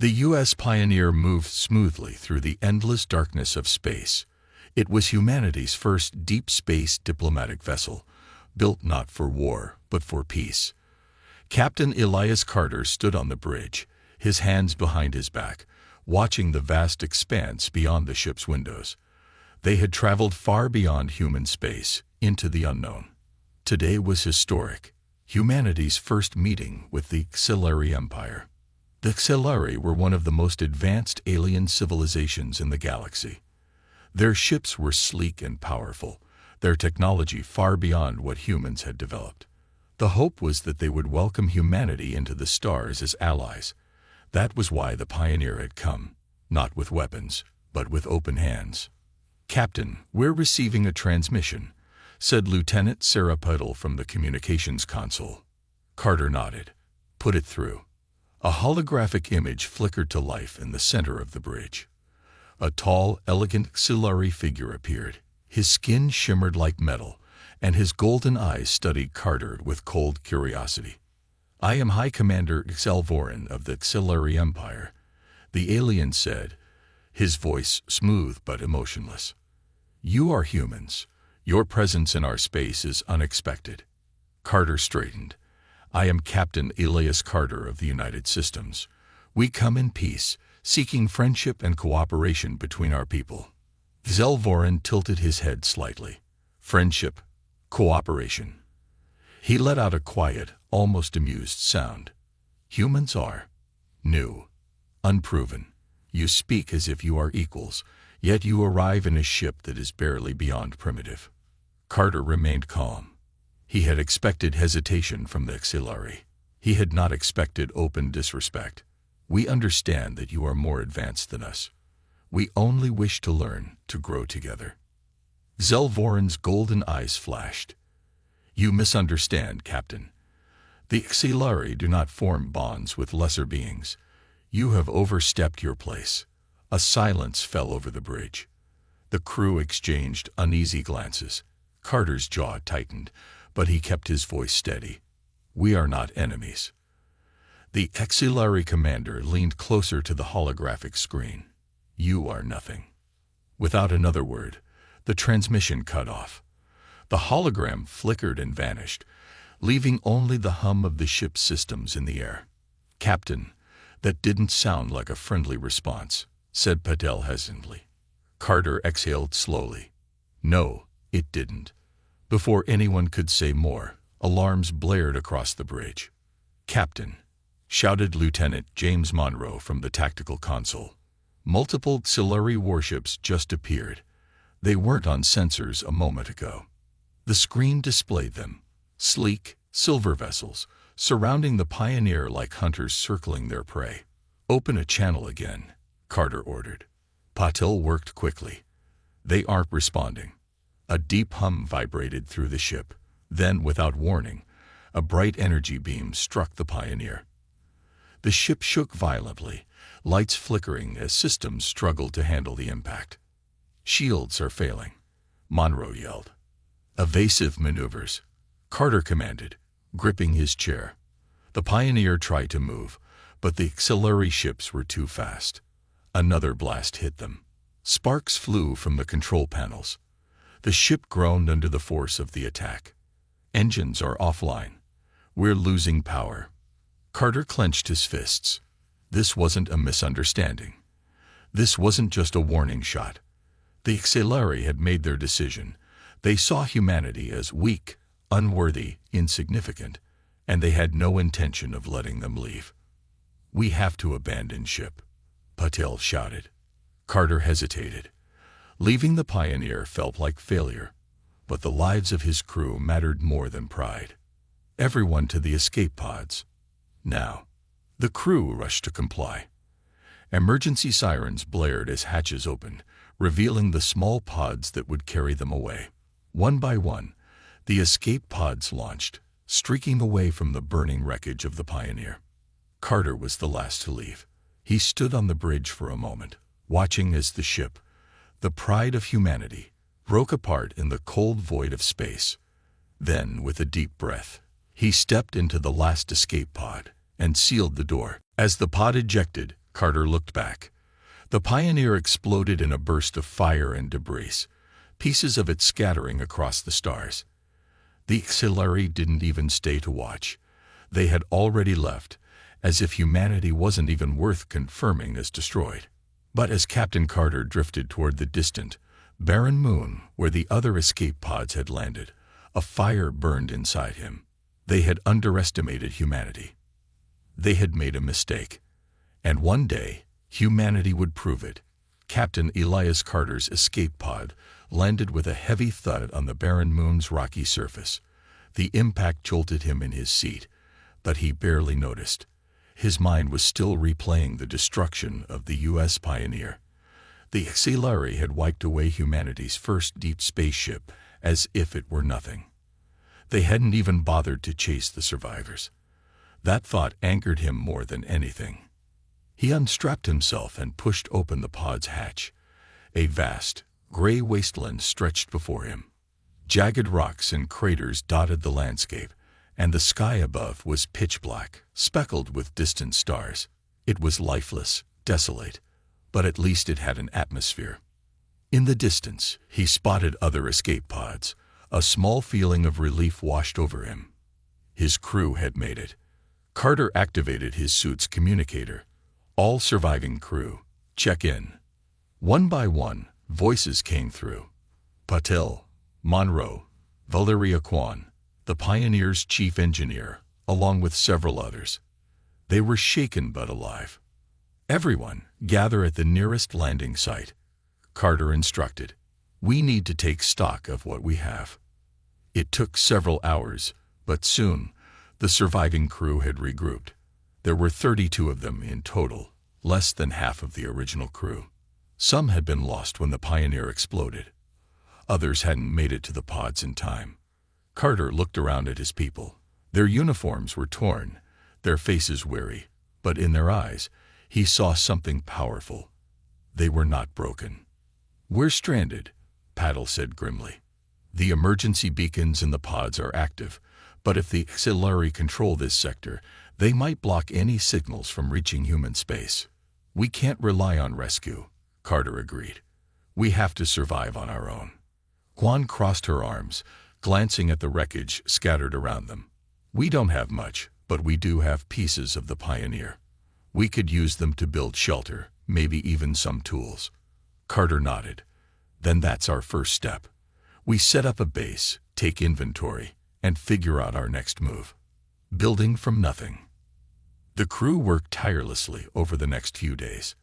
The U.S. Pioneer moved smoothly through the endless darkness of space. It was humanity's first deep space diplomatic vessel, built not for war, but for peace. Captain Elias Carter stood on the bridge, his hands behind his back, watching the vast expanse beyond the ship's windows. They had traveled far beyond human space, into the unknown. Today was historic, humanity's first meeting with the Xilari Empire. The Xilari were one of the most advanced alien civilizations in the galaxy. Their ships were sleek and powerful, their technology far beyond what humans had developed. The hope was that they would welcome humanity into the stars as allies. That was why the Pioneer had come, not with weapons, but with open hands. "Captain, we're receiving a transmission," said Lieutenant Sarah Puddle from the communications console. Carter nodded. "Put it through." A holographic image flickered to life in the center of the bridge. A tall, elegant Xilari figure appeared. His skin shimmered like metal, and his golden eyes studied Carter with cold curiosity. "I am High Commander Xelvorin of the Xilari Empire," the alien said, his voice smooth but emotionless. "You are humans. Your presence in our space is unexpected." Carter straightened. "I am Captain Elias Carter of the United Systems. We come in peace, seeking friendship and cooperation between our people." Xelvorin tilted his head slightly. "Friendship, cooperation." He let out a quiet, almost amused sound. "Humans are new, unproven. You speak as if you are equals, yet you arrive in a ship that is barely beyond primitive." Carter remained calm. He had expected hesitation from the Xilari. He had not expected open disrespect. "We understand that you are more advanced than us. We only wish to learn, to grow together." Xelvorin's golden eyes flashed. "You misunderstand, Captain. The Xilari do not form bonds with lesser beings. You have overstepped your place." A silence fell over the bridge. The crew exchanged uneasy glances. Carter's jaw tightened, but he kept his voice steady. "We are not enemies." The Xilari commander leaned closer to the holographic screen. "You are nothing." Without another word, the transmission cut off. The hologram flickered and vanished, leaving only the hum of the ship's systems in the air. "Captain, that didn't sound like a friendly response," said Patel hesitantly. Carter exhaled slowly. "No, it didn't." Before anyone could say more, alarms blared across the bridge. "Captain," shouted Lieutenant James Monroe from the tactical console. "Multiple Xilari warships just appeared. They weren't on sensors a moment ago." The screen displayed them, sleek, silver vessels, surrounding the Pioneer like hunters circling their prey. "Open a channel again," Carter ordered. Patil worked quickly. "They aren't responding." A deep hum vibrated through the ship. Then, without warning, a bright energy beam struck the Pioneer. The ship shook violently, lights flickering as systems struggled to handle the impact. "Shields are failing," Monroe yelled. "Evasive maneuvers," Carter commanded, gripping his chair. The Pioneer tried to move, but the Xilari ships were too fast. Another blast hit them. Sparks flew from the control panels. The ship groaned under the force of the attack. "Engines are offline. We're losing power." Carter clenched his fists. This wasn't a misunderstanding. This wasn't just a warning shot. The Xilari had made their decision. They saw humanity as weak, unworthy, insignificant, and they had no intention of letting them leave. "We have to abandon ship," Patel shouted. Carter hesitated. Leaving the Pioneer felt like failure, but the lives of his crew mattered more than pride. "Everyone to the escape pods. Now." The crew rushed to comply. Emergency sirens blared as hatches opened, revealing the small pods that would carry them away. One by one, the escape pods launched, streaking away from the burning wreckage of the Pioneer. Carter was the last to leave. He stood on the bridge for a moment, watching as the ship, the pride of humanity, broke apart in the cold void of space. Then, with a deep breath, he stepped into the last escape pod and sealed the door. As the pod ejected, Carter looked back. The Pioneer exploded in a burst of fire and debris, pieces of it scattering across the stars. The auxiliary didn't even stay to watch. They had already left, as if humanity wasn't even worth confirming as destroyed. But as Captain Carter drifted toward the distant, barren moon where the other escape pods had landed, a fire burned inside him. They had underestimated humanity. They had made a mistake. And one day, humanity would prove it. Captain Elias Carter's escape pod landed with a heavy thud on the barren moon's rocky surface. The impact jolted him in his seat, but he barely noticed. His mind was still replaying the destruction of the U.S. Pioneer. The auxiliary had wiped away humanity's first deep spaceship as if it were nothing. They hadn't even bothered to chase the survivors. That thought angered him more than anything. He unstrapped himself and pushed open the pod's hatch. A vast, gray wasteland stretched before him. Jagged rocks and craters dotted the landscape, and the sky above was pitch black, speckled with distant stars. It was lifeless, desolate, but at least it had an atmosphere. In the distance, he spotted other escape pods. A small feeling of relief washed over him. His crew had made it. Carter activated his suit's communicator. All surviving crew, check in. One by one, voices came through. Patel, Monroe, Valeria Kwan, the Pioneer's chief engineer, along with several others. They were shaken but alive. Everyone, gather at the nearest landing site. Carter instructed. We need to take stock of what we have. It took several hours, but soon, the surviving crew had regrouped. There were 32 of them in total, less than half of the original crew. Some had been lost when the Pioneer exploded. Others hadn't made it to the pods in time. Carter looked around at his people. Their uniforms were torn, their faces weary, but in their eyes, he saw something powerful. They were not broken. We're stranded, Paddle said grimly. The emergency beacons in the pods are active, but if the auxiliary control this sector, they might block any signals from reaching human space. We can't rely on rescue, Carter agreed. We have to survive on our own. Kwan crossed her arms, glancing at the wreckage scattered around them. We don't have much, but we do have pieces of the Pioneer. We could use them to build shelter, maybe even some tools. Carter nodded. Then that's our first step. We set up a base, take inventory, and figure out our next move. Building from nothing. The crew worked tirelessly over the next few days.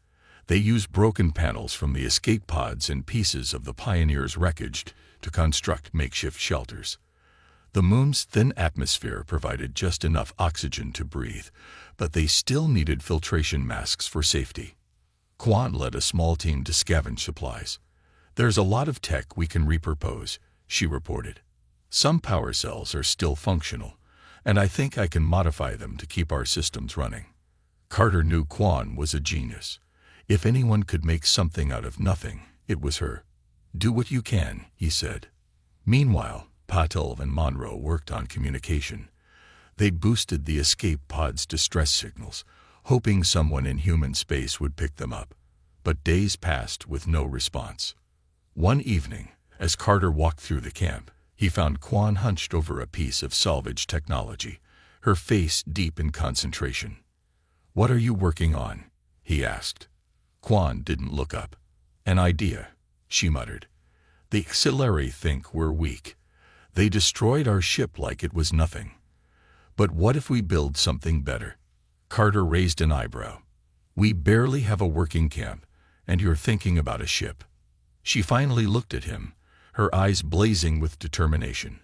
They used broken panels from the escape pods and pieces of the Pioneer's wreckage to construct makeshift shelters. The moon's thin atmosphere provided just enough oxygen to breathe, but they still needed filtration masks for safety. Kwan led a small team to scavenge supplies. There's a lot of tech we can repurpose, she reported. Some power cells are still functional, and I think I can modify them to keep our systems running. Carter knew Kwan was a genius. If anyone could make something out of nothing, it was her. Do what you can, he said. Meanwhile, Patel and Monroe worked on communication. They boosted the escape pod's distress signals, hoping someone in human space would pick them up. But days passed with no response. One evening, as Carter walked through the camp, he found Kwan hunched over a piece of salvage technology, her face deep in concentration. What are you working on? He asked. Kwan didn't look up. An idea, she muttered. The auxiliary think we're weak. They destroyed our ship like it was nothing. But what if we build something better? Carter raised an eyebrow. We barely have a working camp, and you're thinking about a ship. She finally looked at him, her eyes blazing with determination.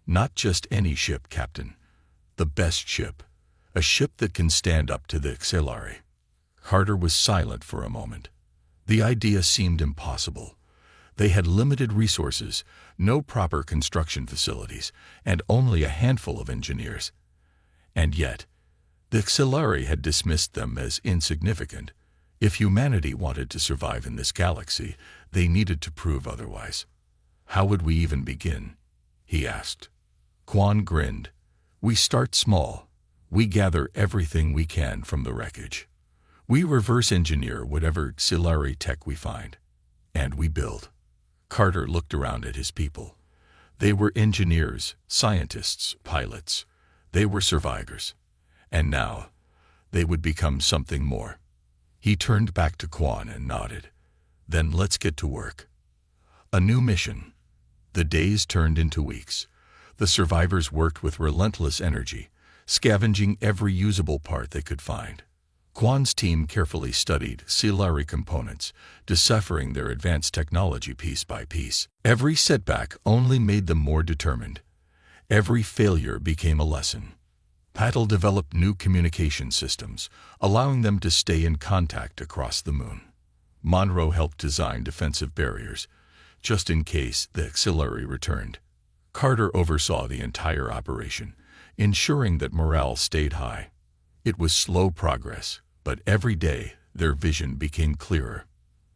Not just any ship, Captain. The best ship. A ship that can stand up to the auxiliary. Carter was silent for a moment. The idea seemed impossible. They had limited resources, no proper construction facilities, and only a handful of engineers. And yet, the auxiliary had dismissed them as insignificant. If humanity wanted to survive in this galaxy, they needed to prove otherwise. How would we even begin? He asked. Kwan grinned. We start small. We gather everything we can from the wreckage. We reverse engineer whatever auxiliary tech we find, and we build. Carter looked around at his people. They were engineers, scientists, pilots. They were survivors. And now, they would become something more. He turned back to Quan and nodded. Then let's get to work. A new mission. The days turned into weeks. The survivors worked with relentless energy, scavenging every usable part they could find. Quan's team carefully studied auxiliary components, deciphering their advanced technology piece by piece. Every setback only made them more determined. Every failure became a lesson. Paddle developed new communication systems, allowing them to stay in contact across the moon. Monroe helped design defensive barriers, just in case the auxiliary returned. Carter oversaw the entire operation, ensuring that morale stayed high. It was slow progress, but every day their vision became clearer.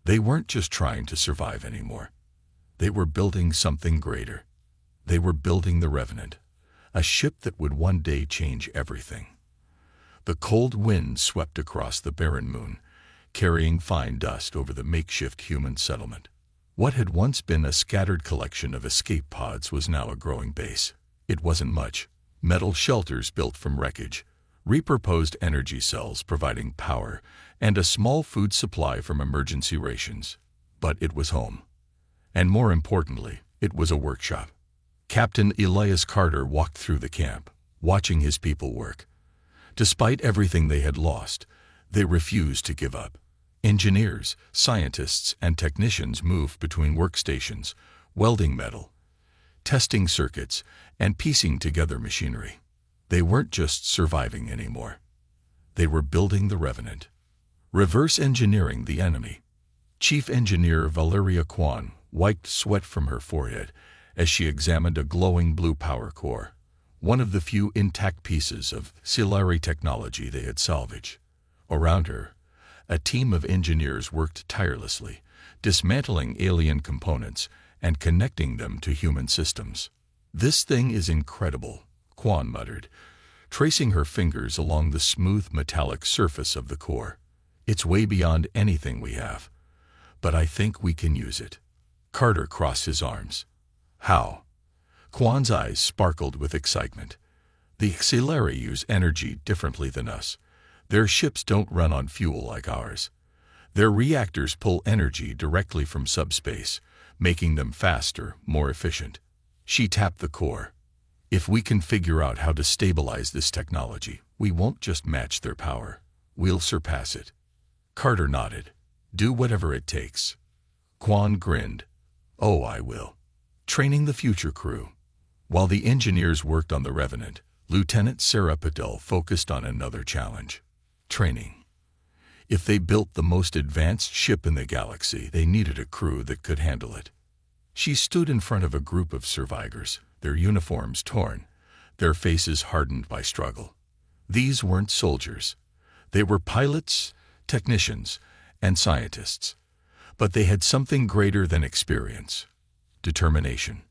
They weren't just trying to survive anymore. They were building something greater. They were building the Revenant, a ship that would one day change everything. The cold wind swept across the barren moon, carrying fine dust over the makeshift human settlement. What had once been a scattered collection of escape pods was now a growing base. It wasn't much. Metal shelters built from wreckage, repurposed energy cells providing power, and a small food supply from emergency rations. But it was home. And more importantly, it was a workshop. Captain Elias Carter walked through the camp, watching his people work. Despite everything they had lost, they refused to give up. Engineers, scientists, and technicians moved between workstations, welding metal, testing circuits, and piecing together machinery. They weren't just surviving anymore. They were building the Revenant, reverse engineering the enemy. Chief Engineer Valeria Quan wiped sweat from her forehead as she examined a glowing blue power core, one of the few intact pieces of auxiliary technology they had salvaged. Around her, a team of engineers worked tirelessly, dismantling alien components and connecting them to human systems. "This thing is incredible," Quan muttered, tracing her fingers along the smooth metallic surface of the core. "It's way beyond anything we have, but I think we can use it." Carter crossed his arms. "How?" Quan's eyes sparkled with excitement. "The auxiliary use energy differently than us. Their ships don't run on fuel like ours. Their reactors pull energy directly from subspace, making them faster, more efficient." She tapped the core. "If we can figure out how to stabilize this technology, we won't just match their power. We'll surpass it." Carter nodded. "Do whatever it takes." Quan grinned. "Oh, I will." Training the future crew. While the engineers worked on the Revenant, Lieutenant Sarah Patel focused on another challenge: training. If they built the most advanced ship in the galaxy, they needed a crew that could handle it. She stood in front of a group of survivors, their uniforms torn, their faces hardened by struggle. These weren't soldiers. They were pilots, technicians, and scientists. But they had something greater than experience: determination.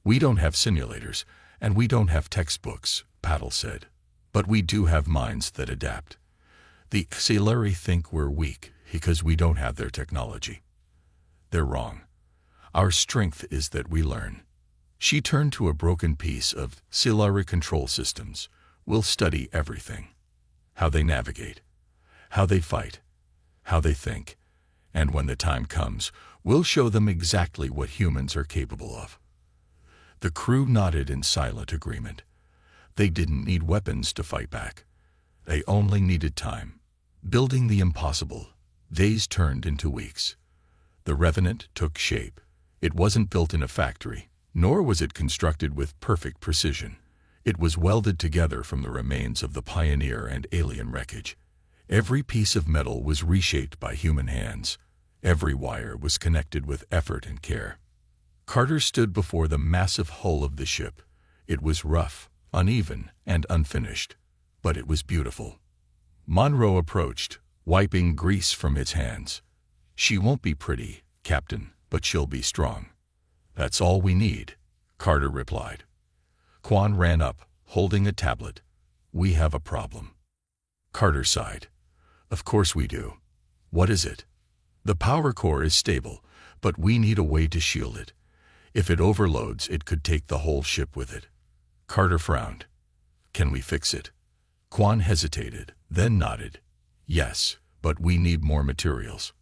"We don't have simulators, and we don't have textbooks," Paddle said. "But we do have minds that adapt. The auxiliary think we're weak because we don't have their technology. They're wrong. Our strength is that we learn." She turned to a broken piece of auxiliary control systems. "We'll study everything. How they navigate, how they fight, how they think. And when the time comes, we'll show them exactly what humans are capable of." The crew nodded in silent agreement. They didn't need weapons to fight back. They only needed time. Building the impossible, days turned into weeks. The Revenant took shape. It wasn't built in a factory, nor was it constructed with perfect precision. It was welded together from the remains of the Pioneer and alien wreckage. Every piece of metal was reshaped by human hands. Every wire was connected with effort and care. Carter stood before the massive hull of the ship. It was rough, uneven, and unfinished, but it was beautiful. Monroe approached, wiping grease from his hands. "She won't be pretty, Captain, but she'll be strong." "That's all we need," Carter replied. Quan ran up, holding a tablet. "We have a problem." Carter sighed. Of course we do. What is it? The power core is stable, but we need a way to shield it. If it overloads, it could take the whole ship with it. Carter frowned. Can we fix it? Quan hesitated, then nodded. Yes, but we need more materials.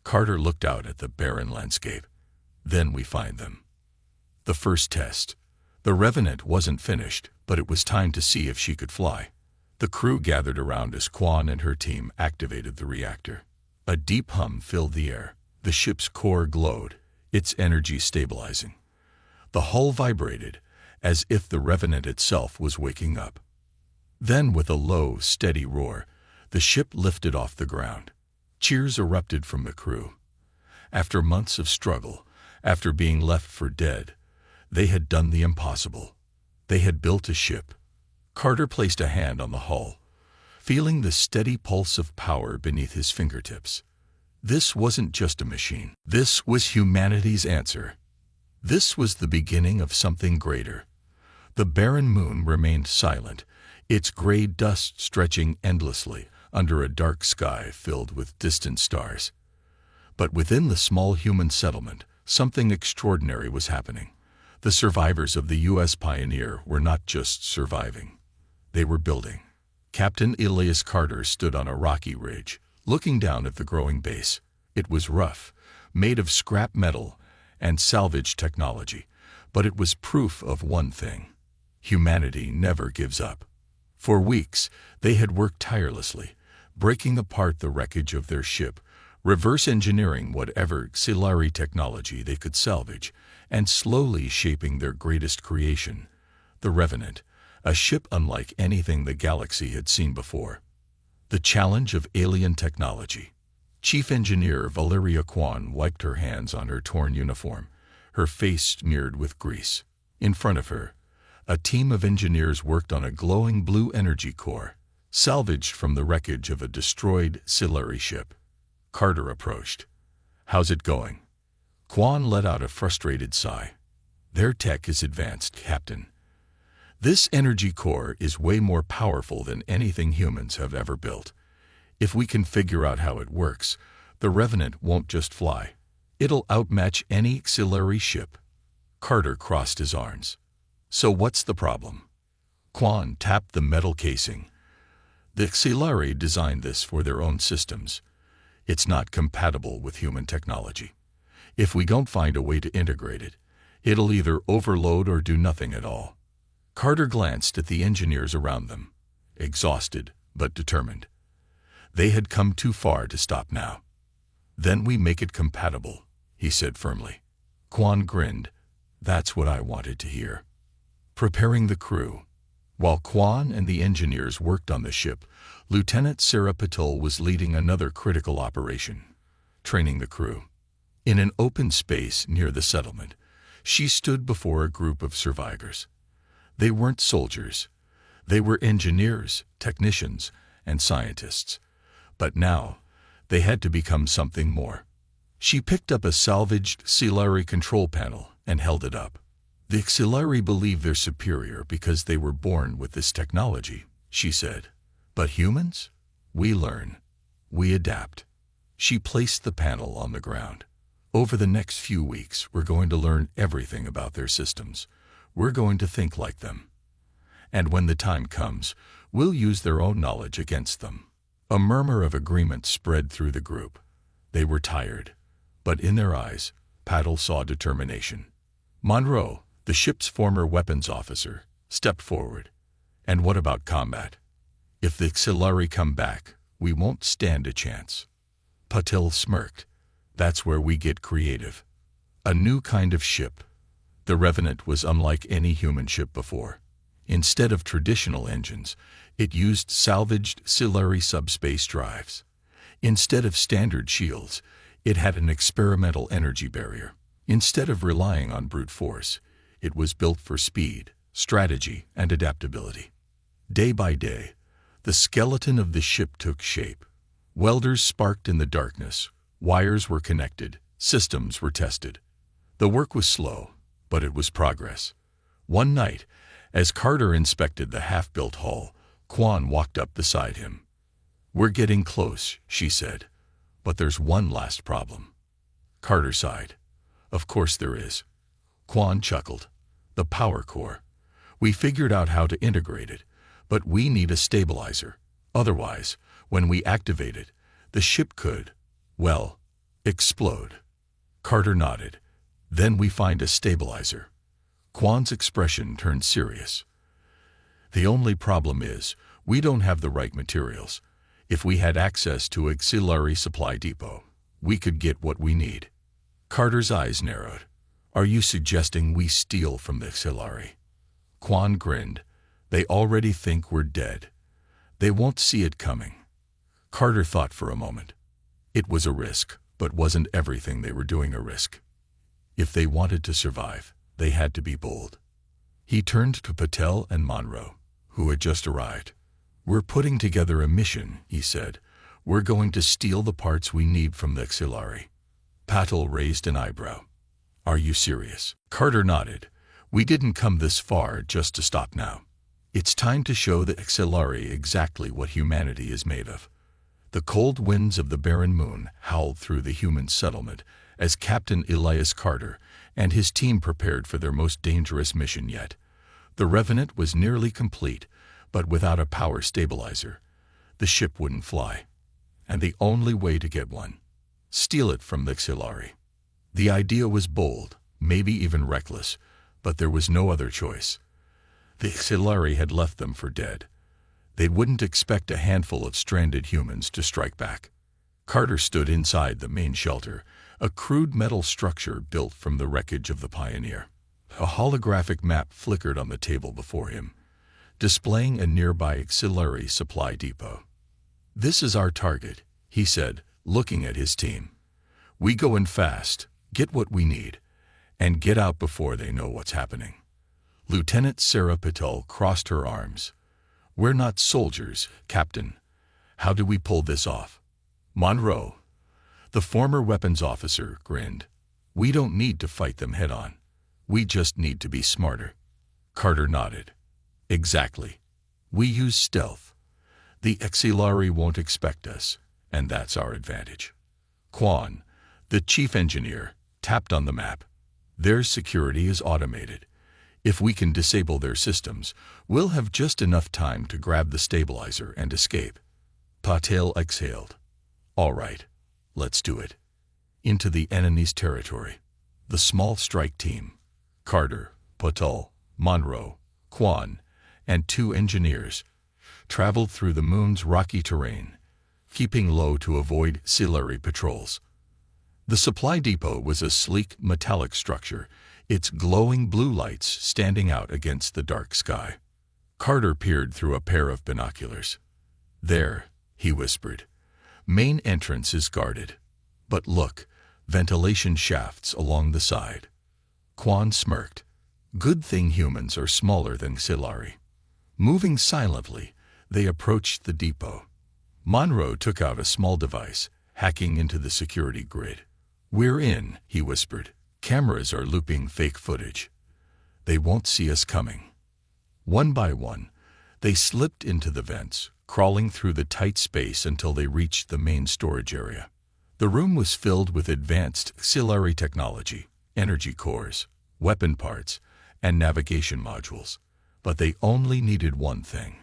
Carter looked out at the barren landscape. Then we find them. The first test. The Revenant wasn't finished, but it was time to see if she could fly. The crew gathered around as Quan and her team activated the reactor. A deep hum filled the air. The ship's core glowed, its energy stabilizing. The hull vibrated, as if the Revenant itself was waking up. Then, with a low, steady roar, the ship lifted off the ground. Cheers erupted from the crew. After months of struggle, after being left for dead, they had done the impossible. They had built a ship. Carter placed a hand on the hull, feeling the steady pulse of power beneath his fingertips. This wasn't just a machine. This was humanity's answer. This was the beginning of something greater. The barren moon remained silent, its gray dust stretching endlessly under a dark sky filled with distant stars. But within the small human settlement, something extraordinary was happening. The survivors of the U.S. Pioneer were not just surviving. They were building. Captain Elias Carter stood on a rocky ridge, looking down at the growing base. It was rough, made of scrap metal and salvage technology, but it was proof of one thing. Humanity never gives up. For weeks, they had worked tirelessly, breaking apart the wreckage of their ship, reverse engineering whatever auxiliary technology they could salvage, and slowly shaping their greatest creation, the Revenant, a ship unlike anything the galaxy had seen before. The challenge of alien technology. Chief Engineer Valeria Quan wiped her hands on her torn uniform, her face smeared with grease. In front of her, a team of engineers worked on a glowing blue energy core, salvaged from the wreckage of a destroyed auxiliary ship. Carter approached. How's it going? Quan let out a frustrated sigh. Their tech is advanced, Captain. This energy core is way more powerful than anything humans have ever built. If we can figure out how it works, the Revenant won't just fly. It'll outmatch any auxiliary ship. Carter crossed his arms. So what's the problem? Quan tapped the metal casing. The auxiliary designed this for their own systems. It's not compatible with human technology. If we don't find a way to integrate it, it'll either overload or do nothing at all. Carter glanced at the engineers around them, exhausted but determined. They had come too far to stop now. Then we make it compatible, he said firmly. Quan grinned. That's what I wanted to hear. Preparing the crew. While Quan and the engineers worked on the ship, Lieutenant Sarah Patul was leading another critical operation, training the crew. In an open space near the settlement, she stood before a group of survivors. They weren't soldiers. They were engineers, technicians, and scientists. But now, they had to become something more. She picked up a salvaged auxiliary control panel and held it up. The auxiliary believe they're superior because they were born with this technology, she said. But humans? We learn. We adapt. She placed the panel on the ground. Over the next few weeks, we're going to learn everything about their systems. We're going to think like them. And when the time comes, we'll use their own knowledge against them. A murmur of agreement spread through the group. They were tired, but in their eyes, Paddle saw determination. Monroe, the ship's former weapons officer, stepped forward. And what about combat? If the auxiliary come back, we won't stand a chance. Patil smirked. That's where we get creative. A new kind of ship. The Revenant was unlike any human ship before. Instead of traditional engines, it used salvaged auxiliary subspace drives. Instead of standard shields, it had an experimental energy barrier. Instead of relying on brute force, it was built for speed, strategy, and adaptability. Day by day, the skeleton of the ship took shape. Welders sparked in the darkness, wires were connected, systems were tested. The work was slow, but it was progress. One night, as Carter inspected the half-built hull, Quan walked up beside him. "We're getting close," she said. "But there's one last problem." Carter sighed. "Of course there is." Quan chuckled. "The power core. We figured out how to integrate it, but we need a stabilizer. Otherwise, when we activate it, the ship could, well, explode." Carter nodded. "Then we find a stabilizer." Quan's expression turned serious. "The only problem is, we don't have the right materials. If we had access to an auxiliary supply depot, we could get what we need." Carter's eyes narrowed. "Are you suggesting we steal from the auxiliary?" Quan grinned. "They already think we're dead. They won't see it coming." Carter thought for a moment. It was a risk, but wasn't everything they were doing a risk? If they wanted to survive, they had to be bold. He turned to Patel and Monroe, who had just arrived. "We're putting together a mission," he said. "We're going to steal the parts we need from the auxiliary." Patel raised an eyebrow. "Are you serious?" Carter nodded. "We didn't come this far just to stop now. It's time to show the auxiliary exactly what humanity is made of." The cold winds of the barren moon howled through the human settlement as Captain Elias Carter and his team prepared for their most dangerous mission yet. The Revenant was nearly complete, but without a power stabilizer, the ship wouldn't fly. And the only way to get one: steal it from the auxiliary. The idea was bold, maybe even reckless, but there was no other choice. The auxiliary had left them for dead. They wouldn't expect a handful of stranded humans to strike back. Carter stood inside the main shelter, a crude metal structure built from the wreckage of the Pioneer. A holographic map flickered on the table before him, displaying a nearby auxiliary supply depot. "This is our target," he said, looking at his team. "We go in fast, get what we need, and get out before they know what's happening." Lieutenant Sarah Patel crossed her arms. "We're not soldiers, Captain. How do we pull this off?" Monroe, the former weapons officer, grinned. "We don't need to fight them head-on. We just need to be smarter." Carter nodded. "Exactly. We use stealth. The auxiliary won't expect us, and that's our advantage." Quan, the chief engineer, tapped on the map. "Their security is automated. If we can disable their systems, we'll have just enough time to grab the stabilizer and escape." Patel exhaled. "All right, let's do it." Into the enemy's territory. The small strike team, Carter, Patel, Monroe, Quan, and 2 engineers, traveled through the moon's rocky terrain, keeping low to avoid auxiliary patrols. The supply depot was a sleek, metallic structure, its glowing blue lights standing out against the dark sky. Carter peered through a pair of binoculars. "There," he whispered. "Main entrance is guarded. But look, ventilation shafts along the side." Quan smirked. "Good thing humans are smaller than auxiliary." Moving silently, they approached the depot. Monroe took out a small device, hacking into the security grid. "We're in," he whispered. "Cameras are looping fake footage. They won't see us coming." One by one, they slipped into the vents, crawling through the tight space until they reached the main storage area. The room was filled with advanced auxiliary technology, energy cores, weapon parts, and navigation modules. But they only needed one thing.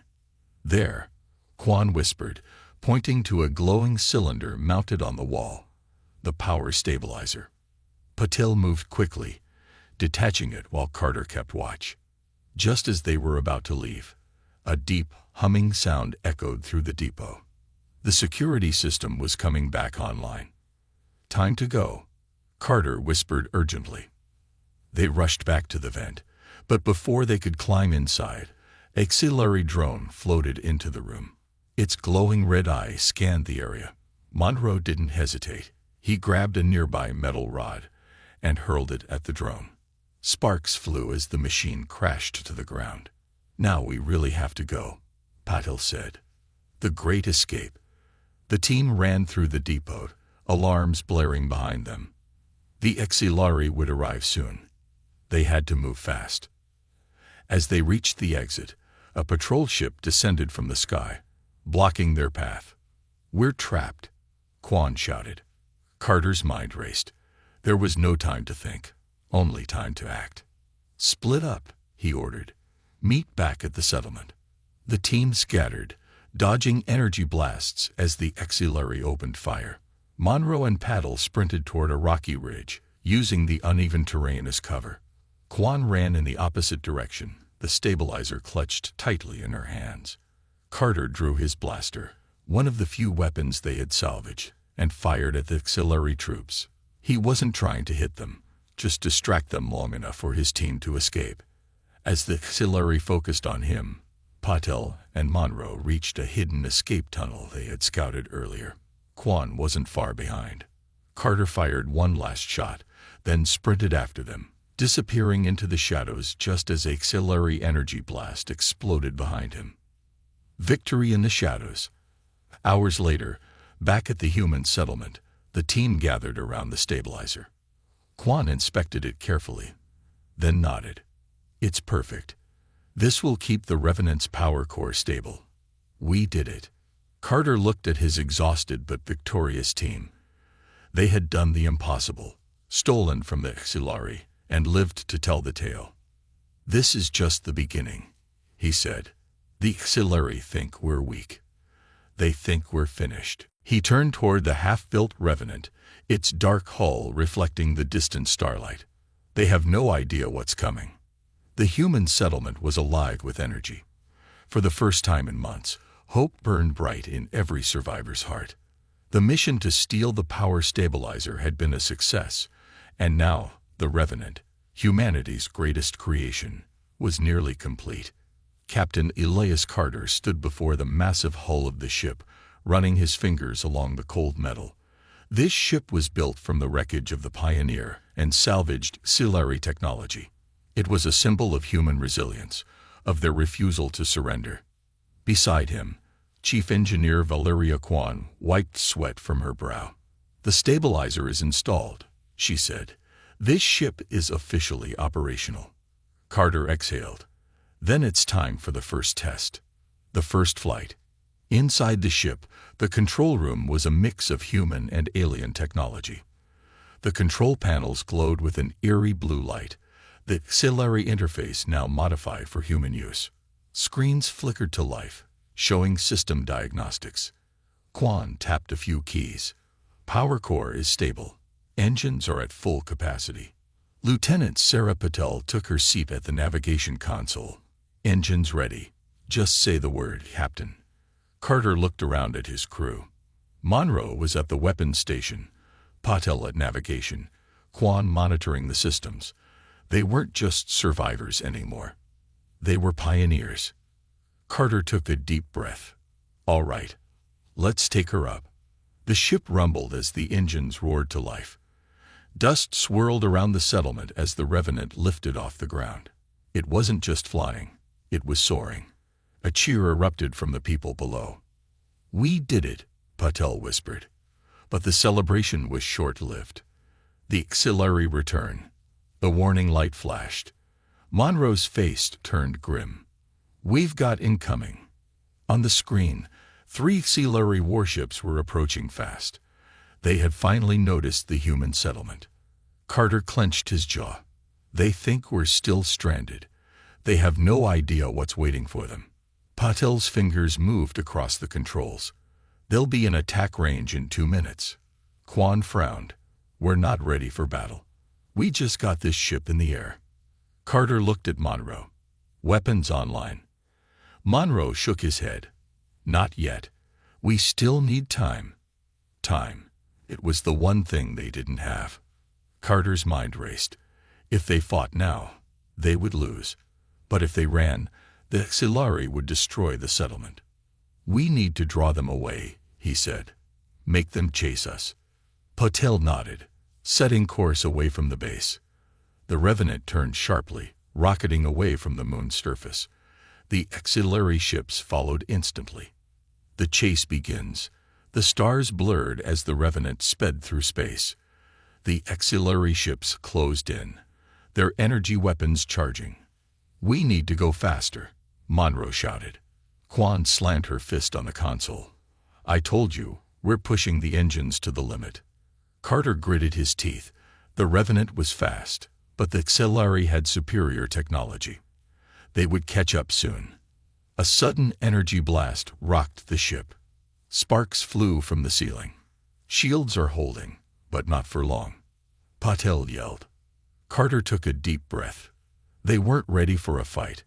"There," Quan whispered, pointing to a glowing cylinder mounted on the wall. "The power stabilizer." Patel moved quickly, detaching it while Carter kept watch. Just as they were about to leave, a deep, humming sound echoed through the depot. The security system was coming back online. "Time to go," Carter whispered urgently. They rushed back to the vent, but before they could climb inside, an auxiliary drone floated into the room. Its glowing red eye scanned the area. Monroe didn't hesitate. He grabbed a nearby metal rod and hurled it at the drone. Sparks flew as the machine crashed to the ground. "Now we really have to go," Patel said. The Great Escape. The team ran through the depot, alarms blaring behind them. The auxiliary would arrive soon. They had to move fast. As they reached the exit, a patrol ship descended from the sky, blocking their path. "We're trapped," Quan shouted. Carter's mind raced. There was no time to think, only time to act. "Split up," he ordered. "Meet back at the settlement." The team scattered, dodging energy blasts as the auxiliary opened fire. Monroe and Paddle sprinted toward a rocky ridge, using the uneven terrain as cover. Quan ran in the opposite direction, the stabilizer clutched tightly in her hands. Carter drew his blaster, one of the few weapons they had salvaged, and fired at the auxiliary troops. He wasn't trying to hit them, just distract them long enough for his team to escape. As the auxiliary focused on him, Patel and Monroe reached a hidden escape tunnel they had scouted earlier. Quan wasn't far behind. Carter fired one last shot, then sprinted after them, disappearing into the shadows just as an auxiliary energy blast exploded behind him. Victory in the shadows. Hours later, back at the human settlement, the team gathered around the stabilizer. Quan inspected it carefully, then nodded. "It's perfect. This will keep the Revenant's power core stable. We did it." Carter looked at his exhausted but victorious team. They had done the impossible, stolen from the auxiliary, and lived to tell the tale. "This is just the beginning," he said. "The auxiliary think we're weak. They think we're finished." He turned toward the half-built Revenant, its dark hull reflecting the distant starlight. "They have no idea what's coming." The human settlement was alive with energy. For the first time in months, hope burned bright in every survivor's heart. The mission to steal the power stabilizer had been a success, and now the Revenant, humanity's greatest creation, was nearly complete. Captain Elias Carter stood before the massive hull of the ship, running his fingers along the cold metal. This ship was built from the wreckage of the Pioneer and salvaged auxiliary technology. It was a symbol of human resilience, of their refusal to surrender. Beside him, Chief Engineer Valeria Quan wiped sweat from her brow. "The stabilizer is installed," she said. "This ship is officially operational." Carter exhaled. "Then it's time for the first test." The first flight. Inside the ship, the control room was a mix of human and alien technology. The control panels glowed with an eerie blue light, the auxiliary interface now modified for human use. Screens flickered to life, showing system diagnostics. Quan tapped a few keys. "Power core is stable. Engines are at full capacity." Lieutenant Sarah Patel took her seat at the navigation console. "Engines ready. Just say the word, Captain." Carter looked around at his crew. Monroe was at the weapons station, Patel at navigation, Quan monitoring the systems. They weren't just survivors anymore. They were pioneers. Carter took a deep breath. "All right, let's take her up." The ship rumbled as the engines roared to life. Dust swirled around the settlement as the Revenant lifted off the ground. It wasn't just flying, it was soaring. A cheer erupted from the people below. "We did it," Patel whispered. But the celebration was short-lived. The auxiliary returned. The warning light flashed. Monroe's face turned grim. "We've got incoming." On the screen, 3 auxiliary warships were approaching fast. They had finally noticed the human settlement. Carter clenched his jaw. "They think we're still stranded. They have no idea what's waiting for them." Patel's fingers moved across the controls. "They'll be in attack range in 2 minutes." Quan frowned. "We're not ready for battle. We just got this ship in the air." Carter looked at Monroe. "Weapons online." Monroe shook his head. "Not yet. We still need time." Time. It was the one thing they didn't have. Carter's mind raced. If they fought now, they would lose. But if they ran, the auxiliary would destroy the settlement. "We need to draw them away," he said. "Make them chase us." Patel nodded, setting course away from the base. The Revenant turned sharply, rocketing away from the moon's surface. The auxiliary ships followed instantly. The chase begins. The stars blurred as the Revenant sped through space. The auxiliary ships closed in, their energy weapons charging. "We need to go faster," Monroe shouted. Quan slammed her fist on the console. I told you, we're pushing the engines to the limit. Carter gritted his teeth. The Revenant was fast, but the Auxiliary had superior technology. They would catch up soon. A sudden energy blast rocked the ship. Sparks flew from the ceiling. Shields are holding, but not for long. Patel yelled. Carter took a deep breath. They weren't ready for a fight,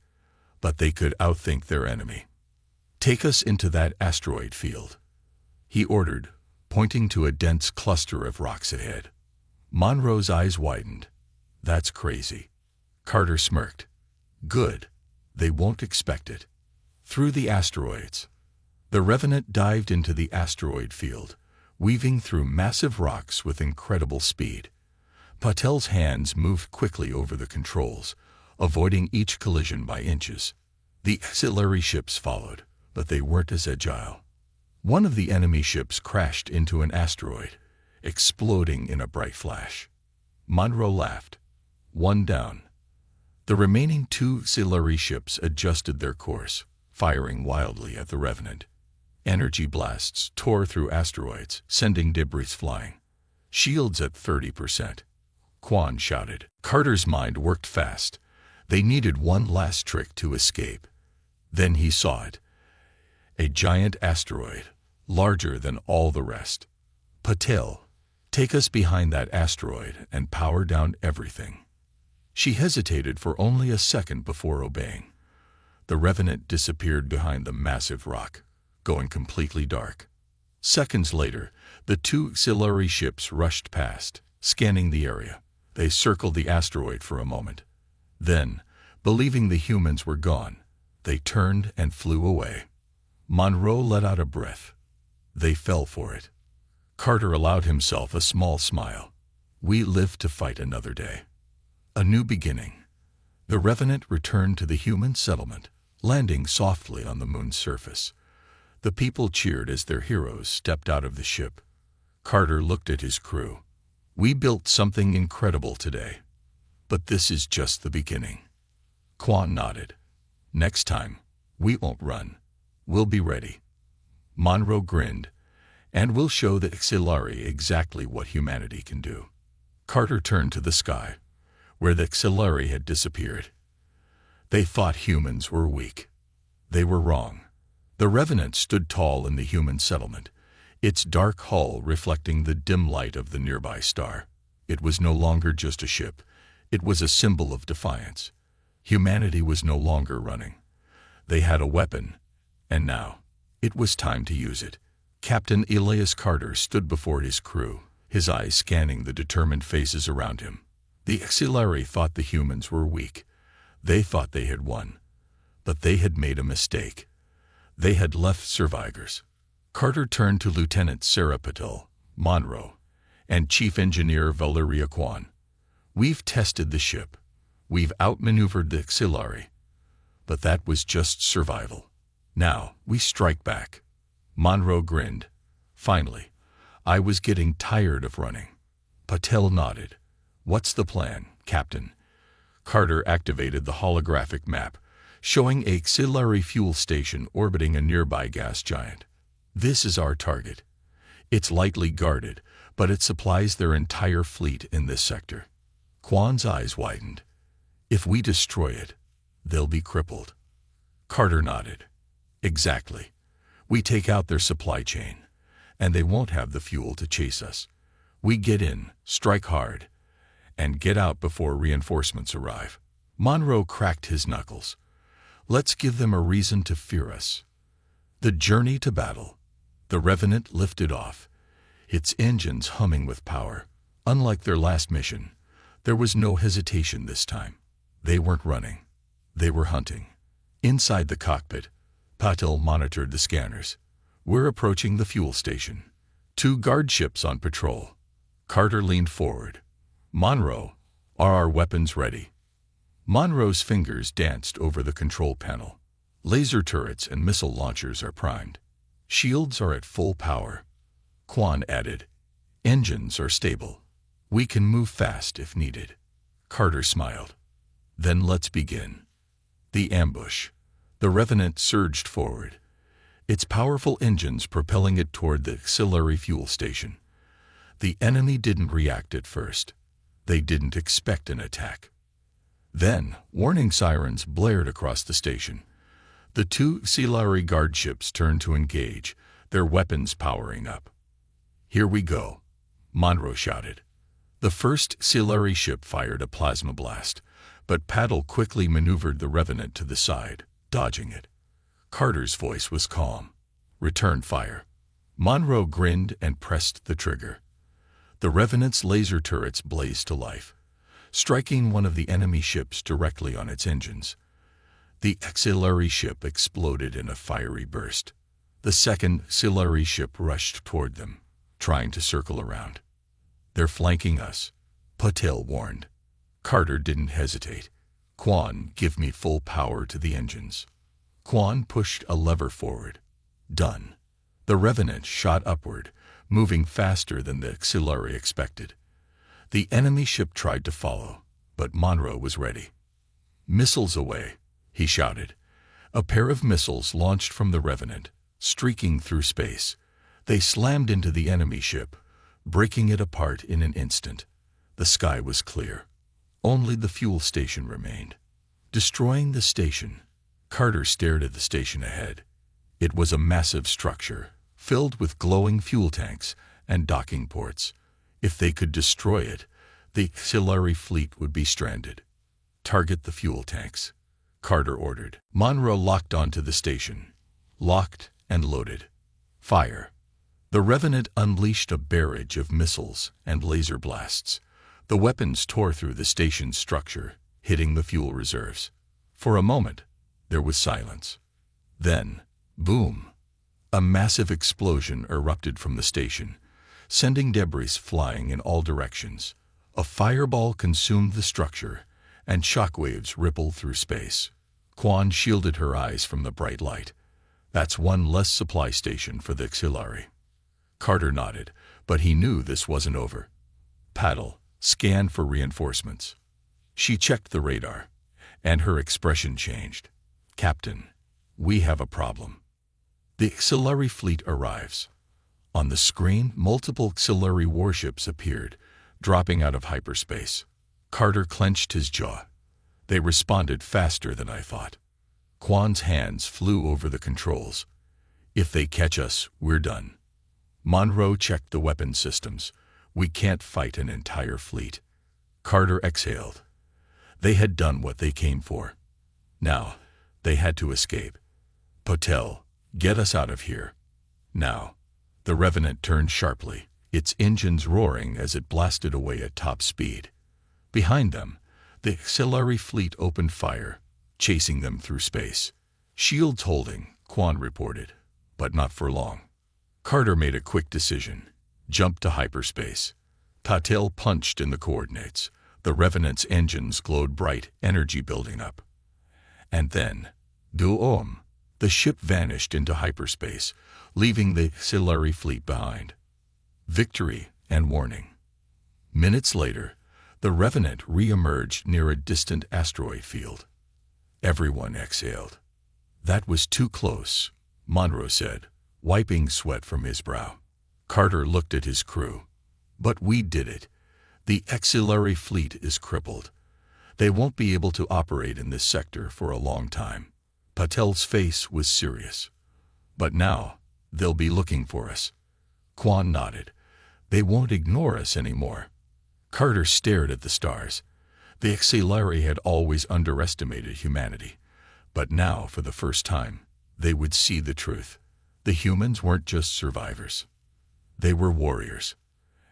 but they could outthink their enemy. Take us into that asteroid field, he ordered, pointing to a dense cluster of rocks ahead. Monroe's eyes widened. That's crazy. Carter smirked. Good. They won't expect it. Through the asteroids. The Revenant dived into the asteroid field, weaving through massive rocks with incredible speed. Patel's hands moved quickly over the controls, avoiding each collision by inches. The auxiliary ships followed, but they weren't as agile. One of the enemy ships crashed into an asteroid, exploding in a bright flash. Monroe laughed. One down. The remaining two auxiliary ships adjusted their course, firing wildly at the Revenant. Energy blasts tore through asteroids, sending debris flying. Shields at 30%. Quan shouted. Carter's mind worked fast. They needed one last trick to escape. Then he saw it. A giant asteroid, larger than all the rest. Patel, take us behind that asteroid and power down everything. She hesitated for only a second before obeying. The Revenant disappeared behind the massive rock, going completely dark. Seconds later, the two auxiliary ships rushed past, scanning the area. They circled the asteroid for a moment. Then, believing the humans were gone, they turned and flew away. Monroe let out a breath. They fell for it. Carter allowed himself a small smile. We live to fight another day. A new beginning. The Revenant returned to the human settlement, landing softly on the moon's surface. The people cheered as their heroes stepped out of the ship. Carter looked at his crew. We built something incredible today. But this is just the beginning. Quan nodded. Next time, we won't run. We'll be ready. Monroe grinned. And we'll show the auxiliary exactly what humanity can do. Carter turned to the sky, where the auxiliary had disappeared. They thought humans were weak. They were wrong. The Revenant stood tall in the human settlement, its dark hull reflecting the dim light of the nearby star. It was no longer just a ship. It was a symbol of defiance. Humanity was no longer running. They had a weapon, and now, it was time to use it. Captain Elias Carter stood before his crew, his eyes scanning the determined faces around him. The auxiliary thought the humans were weak. They thought they had won. But they had made a mistake. They had left survivors. Carter turned to Lieutenant Sarah Patel, Monroe, and Chief Engineer Valeria Quan. We've tested the ship. We've outmaneuvered the auxiliary. But that was just survival. Now, we strike back. Monroe grinned. Finally, I was getting tired of running. Patel nodded. What's the plan, Captain? Carter activated the holographic map, showing a auxiliary fuel station orbiting a nearby gas giant. This is our target. It's lightly guarded, but it supplies their entire fleet in this sector. Quan's eyes widened. If we destroy it, they'll be crippled. Carter nodded. Exactly. We take out their supply chain, and they won't have the fuel to chase us. We get in, strike hard, and get out before reinforcements arrive. Monroe cracked his knuckles. Let's give them a reason to fear us. The journey to battle. The Revenant lifted off, its engines humming with power. Unlike their last mission, there was no hesitation this time. They weren't running. They were hunting. Inside the cockpit, Patel monitored the scanners. We're approaching the fuel station. 2 guard ships on patrol. Carter leaned forward. Monroe, are our weapons ready? Monroe's fingers danced over the control panel. Laser turrets and missile launchers are primed. Shields are at full power. Quan added, engines are stable. We can move fast if needed. Carter smiled. Then let's begin. The ambush. The Revenant surged forward, its powerful engines propelling it toward the auxiliary fuel station. The enemy didn't react at first. They didn't expect an attack. Then, warning sirens blared across the station. The two auxiliary guard ships turned to engage, their weapons powering up. "Here we go," Monroe shouted. The first auxiliary ship fired a plasma blast, but Paddle quickly maneuvered the Revenant to the side, dodging it. Carter's voice was calm. "Return fire." Monroe grinned and pressed the trigger. The Revenant's laser turrets blazed to life, striking one of the enemy ships directly on its engines. The auxiliary ship exploded in a fiery burst. The second auxiliary ship rushed toward them, trying to circle around. "They're flanking us," Patel warned. Carter didn't hesitate. "Quan, give me full power to the engines." Quan pushed a lever forward. Done. The Revenant shot upward, moving faster than the auxiliary expected. The enemy ship tried to follow, but Monroe was ready. "Missiles away," he shouted. A pair of missiles launched from the Revenant, streaking through space. They slammed into the enemy ship, breaking it apart in an instant. The sky was clear. Only the fuel station remained. Destroying the station, Carter stared at the station ahead. It was a massive structure, filled with glowing fuel tanks and docking ports. If they could destroy it, the auxiliary fleet would be stranded. "Target the fuel tanks," Carter ordered. Monroe locked onto the station. Locked and loaded. Fire. The Revenant unleashed a barrage of missiles and laser blasts. The weapons tore through the station's structure, hitting the fuel reserves. For a moment, there was silence. Then, boom! A massive explosion erupted from the station, sending debris flying in all directions. A fireball consumed the structure, and shockwaves rippled through space. Quan shielded her eyes from the bright light. "That's one less supply station for the auxiliary." Carter nodded, but he knew this wasn't over. Paddle scanned for reinforcements. She checked the radar, and her expression changed. "Captain, we have a problem." The auxiliary fleet arrives. On the screen, multiple auxiliary warships appeared, dropping out of hyperspace. Carter clenched his jaw. They responded faster than I thought. Quan's hands flew over the controls. "If they catch us, we're done." Monroe checked the weapon systems. "We can't fight an entire fleet." Carter exhaled. They had done what they came for. Now, they had to escape. "Patel, get us out of here. Now." The Revenant turned sharply, its engines roaring as it blasted away at top speed. Behind them, the auxiliary fleet opened fire, chasing them through space. "Shields holding," Quan reported, but not for long. Carter made a quick decision. Jumped to hyperspace. Patel punched in the coordinates. The Revenant's engines glowed bright, energy building up. And then, Duom, the ship vanished into hyperspace, leaving the auxiliary fleet behind. Victory and warning. Minutes later, the Revenant re-emerged near a distant asteroid field. Everyone exhaled. "That was too close," Monroe said, wiping sweat from his brow. Carter looked at his crew. "But we did it. The auxiliary fleet is crippled. They won't be able to operate in this sector for a long time." Patel's face was serious. "But now, they'll be looking for us." Quan nodded. "They won't ignore us anymore." Carter stared at the stars. The auxiliary had always underestimated humanity. But now, for the first time, they would see the truth. The humans weren't just survivors. They were warriors.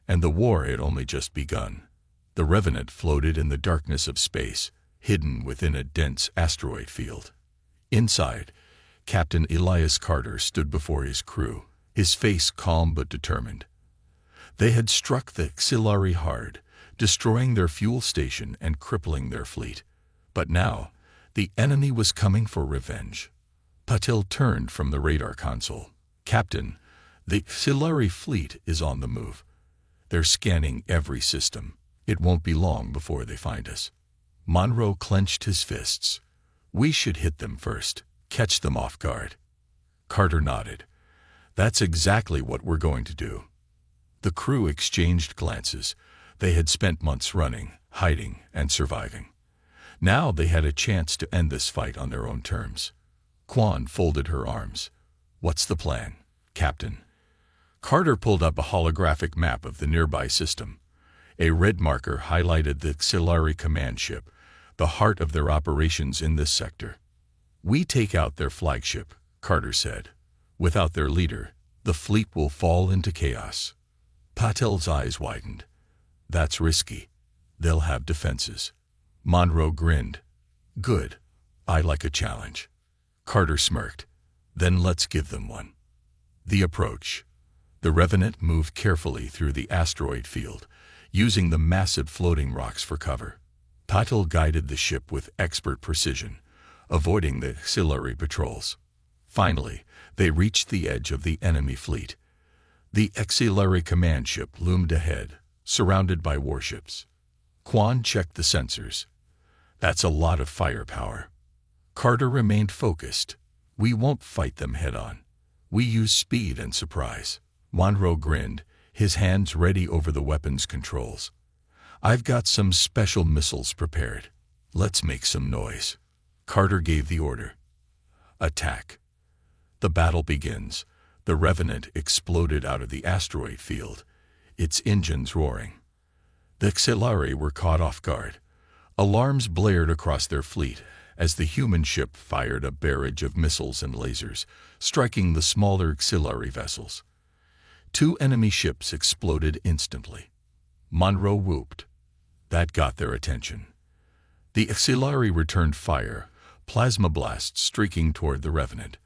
And the war had only just begun. The Revenant floated in the darkness of space, hidden within a dense asteroid field. Inside, Captain Elias Carter stood before his crew, his face calm but determined. They had struck the auxiliary hard, destroying their fuel station and crippling their fleet. But now, the enemy was coming for revenge. Patel turned from the radar console. "Captain, the auxiliary fleet is on the move. They're scanning every system. It won't be long before they find us." Monroe clenched his fists. "We should hit them first, catch them off guard." Carter nodded. That's exactly what we're going to do. The crew exchanged glances. They had spent months running, hiding, and surviving. Now they had a chance to end this fight on their own terms. Quan folded her arms. What's the plan, Captain? Carter pulled up a holographic map of the nearby system. A red marker highlighted the auxiliary command ship, the heart of their operations in this sector. We take out their flagship, Carter said. Without their leader, the fleet will fall into chaos. Patel's eyes widened. That's risky. They'll have defenses. Monroe grinned. Good. I like a challenge. Carter smirked. Then let's give them one. The approach. The Revenant moved carefully through the asteroid field, using the massive floating rocks for cover. Patel guided the ship with expert precision, avoiding the auxiliary patrols. Finally, they reached the edge of the enemy fleet. The auxiliary command ship loomed ahead, surrounded by warships. Quan checked the sensors. That's a lot of firepower. Carter remained focused. We won't fight them head-on. We use speed and surprise. Monroe grinned, his hands ready over the weapons controls. I've got some special missiles prepared. Let's make some noise. Carter gave the order. Attack. The battle begins. The Revenant exploded out of the asteroid field, its engines roaring. The auxiliary were caught off guard. Alarms blared across their fleet as the human ship fired a barrage of missiles and lasers, striking the smaller auxiliary vessels. 2 enemy ships exploded instantly. Monroe whooped. That got their attention. The auxiliary returned fire, plasma blasts streaking toward the Revenant.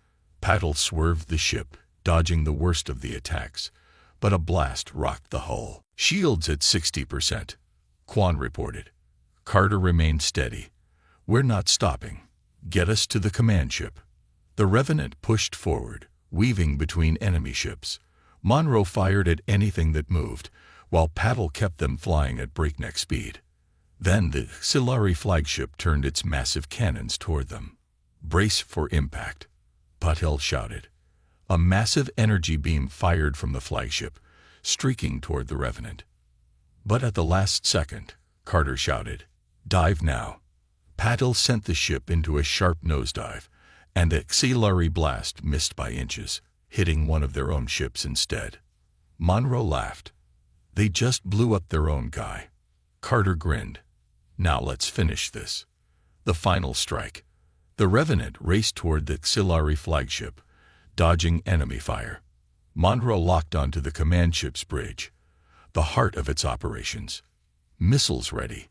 Patel swerved the ship, dodging the worst of the attacks, but a blast rocked the hull. Shields at 60%, Quan reported. Carter remained steady. We're not stopping. Get us to the command ship. The Revenant pushed forward, weaving between enemy ships. Monroe fired at anything that moved, while Patel kept them flying at breakneck speed. Then the auxiliary flagship turned its massive cannons toward them. Brace for impact, Patel shouted. A massive energy beam fired from the flagship, streaking toward the Revenant. But at the last second, Carter shouted, Dive now. Patel sent the ship into a sharp nosedive, and the auxiliary blast missed by inches, hitting one of their own ships instead. Monroe laughed. They just blew up their own guy. Carter grinned. Now let's finish this. The final strike. The Revenant raced toward the auxiliary flagship, dodging enemy fire. Monroe locked onto the command ship's bridge, the heart of its operations. Missiles ready.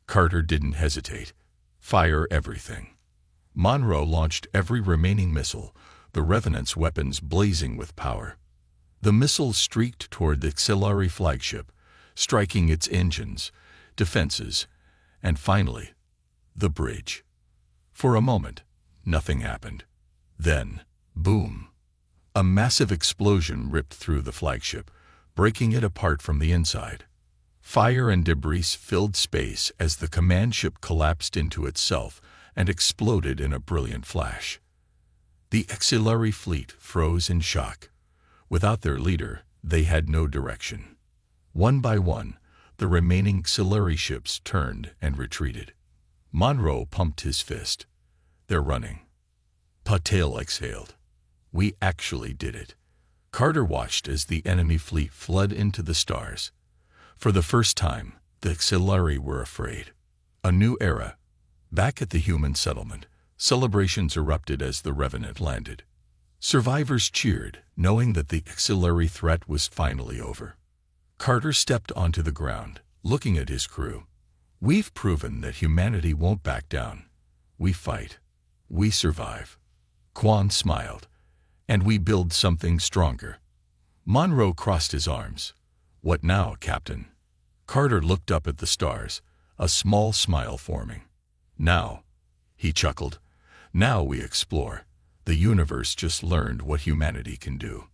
Carter didn't hesitate. Fire everything. Monroe launched every remaining missile, the Revenant's weapons blazing with power. The missiles streaked toward the auxiliary flagship, striking its engines, defenses, and finally, the bridge. For a moment, nothing happened. Then, boom! A massive explosion ripped through the flagship, breaking it apart from the inside. Fire and debris filled space as the command ship collapsed into itself and exploded in a brilliant flash. The auxiliary fleet froze in shock. Without their leader, they had no direction. One by one, the remaining auxiliary ships turned and retreated. Monroe pumped his fist. They're running. Patel exhaled. We actually did it. Carter watched as the enemy fleet fled into the stars. For the first time, the auxiliary were afraid. A new era. Back at the human settlement, celebrations erupted as the Revenant landed. Survivors cheered, knowing that the auxiliary threat was finally over. Carter stepped onto the ground, looking at his crew. We've proven that humanity won't back down. We fight. We survive. Quan smiled. And we build something stronger. Monroe crossed his arms. What now, Captain? Carter looked up at the stars, a small smile forming. Now, he chuckled, now we explore. The universe just learned what humanity can do.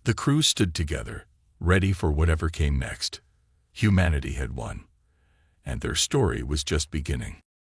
The crew stood together, ready for whatever came next. Humanity had won, and their story was just beginning.